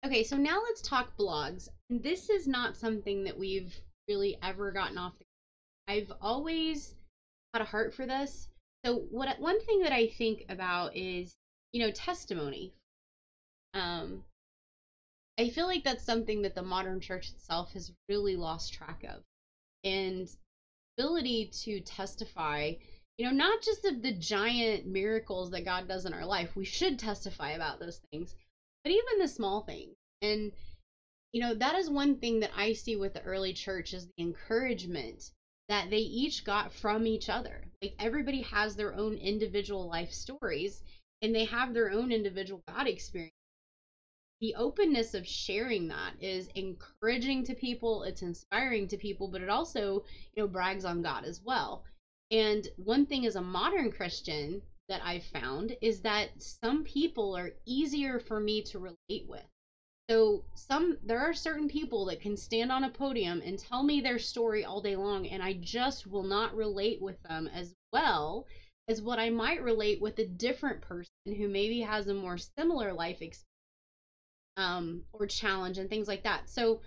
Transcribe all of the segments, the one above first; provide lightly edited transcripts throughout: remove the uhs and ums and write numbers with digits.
Okay, so now let's talk blogs. And this is not something that we've really ever gotten off the. I've always had a heart for this. So one thing that I think about is, testimony. Um, I feel like that's something that the modern church itself has really lost track of. And ability to testify, not just of the giant miracles that God does in our life. We should testify about those things, but even the small things. And that is one thing that I see with the early church is the encouragement that they each got from each other. Like everybody has their own individual life stories and they have their own individual God experience. The openness of sharing that is encouraging to people, it's inspiring to people, but it also, brags on God as well. And one thing as a modern Christian that I've found is that some people are easier for me to relate with. So there are certain people that can stand on a podium and tell me their story all day long, and I just will not relate with them as well as what I might relate with a different person who maybe has a more similar life experience, or challenge and things like that. So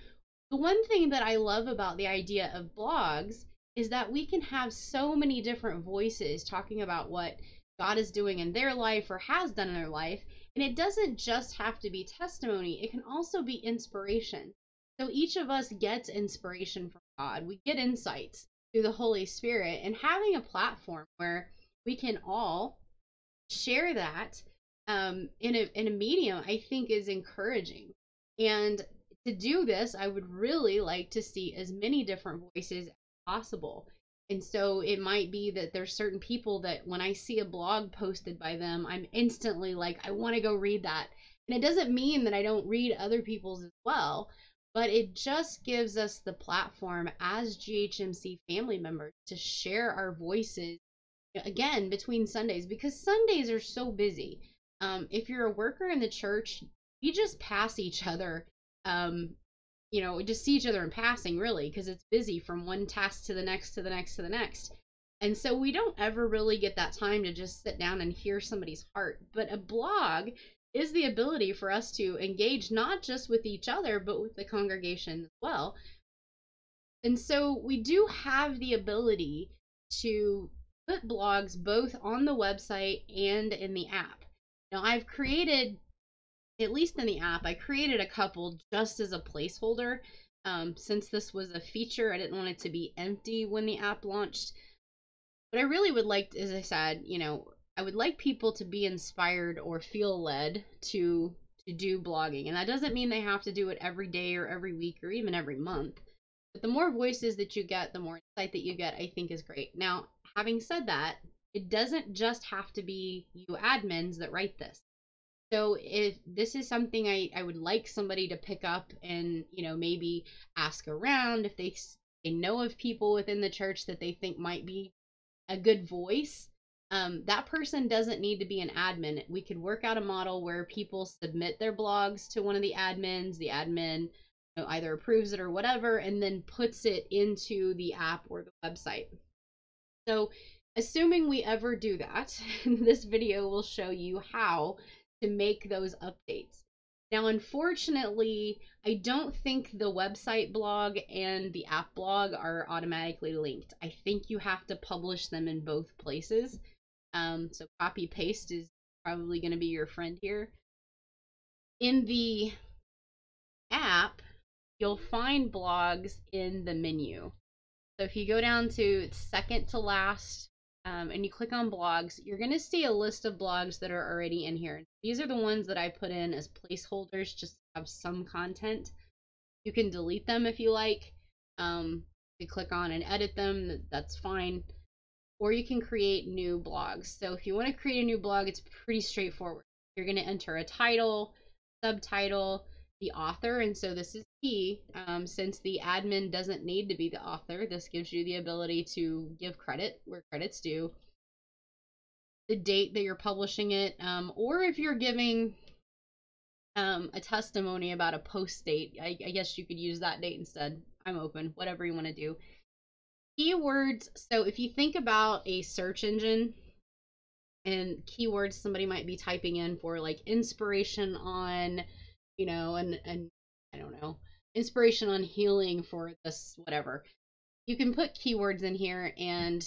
the one thing that I love about the idea of blogs is that we can have so many different voices talking about what God is doing in their life or has done in their life. And it doesn't just have to be testimony, it can also be inspiration. So each of us gets inspiration from God, we get insights through the Holy Spirit, and having a platform where we can all share that, in a medium, I think is encouraging. And to do this, I would really like to see as many different voices as possible. And so it might be that there's certain people that when I see a blog posted by them, I'm instantly like, I want to go read that. And it doesn't mean that I don't read other people's as well, but it just gives us the platform as GHMC family members to share our voices again between Sundays because Sundays are so busy. If you're a worker in the church, you just pass each other. Um, we just see each other in passing, really, because it's busy from one task to the next to the next to the next. And so we don't ever really get that time to just sit down and hear somebody's heart. But a blog is the ability for us to engage not just with each other, but with the congregation as well. And so we do have the ability to put blogs both on the website and in the app. Now, I've created, at least in the app, I created a couple just as a placeholder. Since this was a feature, I didn't want it to be empty when the app launched. But I really would like, as I said, I would like people to be inspired or feel led to do blogging. And that doesn't mean they have to do it every day or every week or even every month. But the more voices that you get, the more insight that you get, I think is great. Now, having said that, it doesn't just have to be you admins that write this. So if this is something I would like somebody to pick up and, maybe ask around if they know of people within the church that they think might be a good voice, that person doesn't need to be an admin. We could work out a model where people submit their blogs to one of the admins. The admin, either approves it or whatever, and then puts it into the app or the website. So, assuming we ever do that, this video will show you how to make those updates. Now, unfortunately, I don't think the website blog and the app blog are automatically linked. I think you have to publish them in both places. So copy paste is probably going to be your friend here. In the app, you'll find blogs in the menu. So if you go down to second to last, and you click on blogs, you're going to see a list of blogs that are already in here. These are the ones that I put in as placeholders just to have some content. You can delete them if you like. You click on and edit them, that's fine. Or you can create new blogs. So if you want to create a new blog, it's pretty straightforward. You're going to enter a title, subtitle, the author, and so this is key. Since the admin doesn't need to be the author, this gives you the ability to give credit where credit's due, the date that you're publishing it, or if you're giving a testimony about a post date, I guess you could use that date instead. I'm open, whatever you want to do. Keywords, so if you think about a search engine and keywords somebody might be typing in for like inspiration on and I don't know, inspiration on healing for this, whatever. You can put keywords in here, and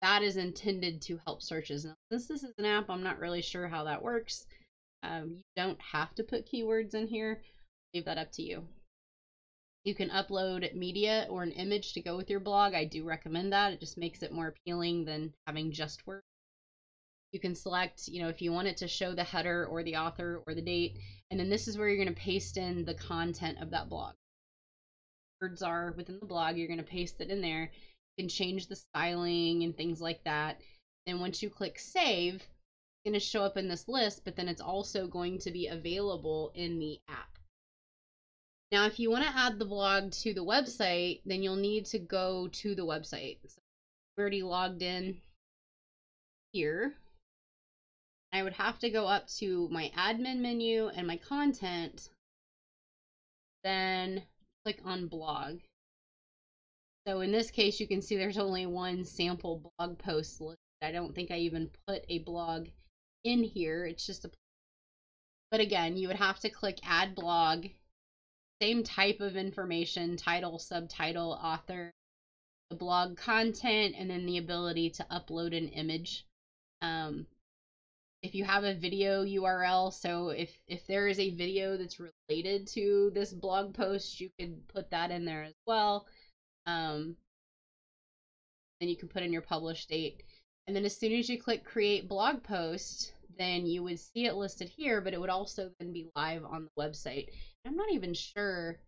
that is intended to help searches. Now, since this is an app, I'm not really sure how that works. You don't have to put keywords in here. Leave that up to you. You can upload media or an image to go with your blog. I do recommend that. It just makes it more appealing than having just words. You can select, if you want it to show the header or the author or the date, and then this is where you're going to paste in the content of that blog. Words are within the blog, you're going to paste it in there. You can change the styling and things like that. Then once you click save, it's going to show up in this list, but then it's also going to be available in the app. Now, if you want to add the blog to the website, then you'll need to go to the website. So I'm already logged in here. I would have to go up to my admin menu and my content, then click on blog. So in this case, you can see there's only one sample blog post listed. I don't think I even put a blog in here. It's just a, but again, you would have to click add blog, same type of information, title, subtitle, author, the blog content, and then the ability to upload an image. If you have a video URL, so if there is a video that's related to this blog post, you could put that in there as well. Then you can put in your published date. And then as soon as you click create blog post, then you would see it listed here, but it would also then be live on the website. I'm not even sure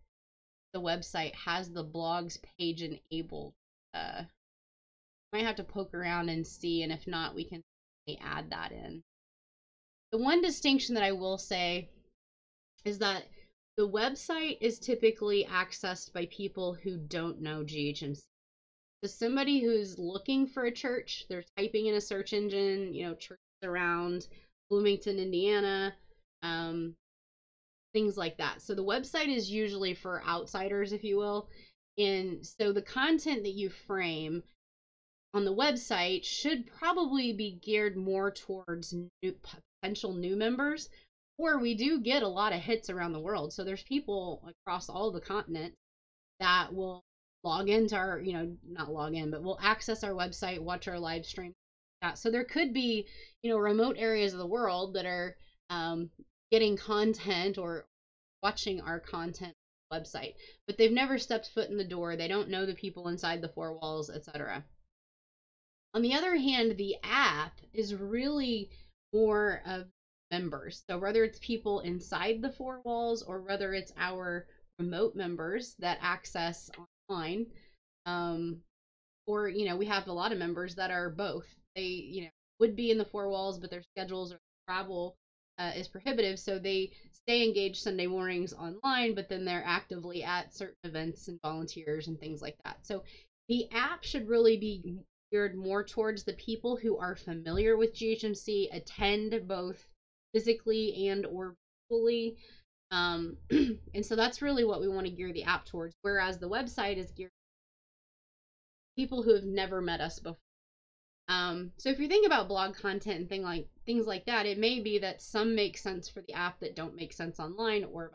the website has the blogs page enabled. Might have to poke around and see, and if not, we can add that in. The one distinction that I will say is that the website is typically accessed by people who don't know GHMC. So somebody who's looking for a church, they're typing in a search engine, churches around Bloomington, Indiana, things like that. So the website is usually for outsiders, if you will. And so the content that you frame on the website should probably be geared more towards potential new members, or we do get a lot of hits around the world. So there's people across all the continent that will log into our, not log in, but will access our website, watch our live stream. So there could be, remote areas of the world that are getting content or watching our content website, but they've never stepped foot in the door. They don't know the people inside the four walls, etc. On the other hand, the app is really more of members. So whether it's people inside the four walls or whether it's our remote members that access online, or we have a lot of members that are both. They would be in the four walls, but their schedules or travel is prohibitive, so they stay engaged Sunday mornings online, but then they're actively at certain events and volunteers and things like that. So the app should really be geared more towards the people who are familiar with GHMC, attend both physically and or virtually. And so that's really what we want to gear the app towards, whereas the website is geared to people who have never met us before. So if you think about blog content and things like that, it may be that some make sense for the app that don't make sense online, or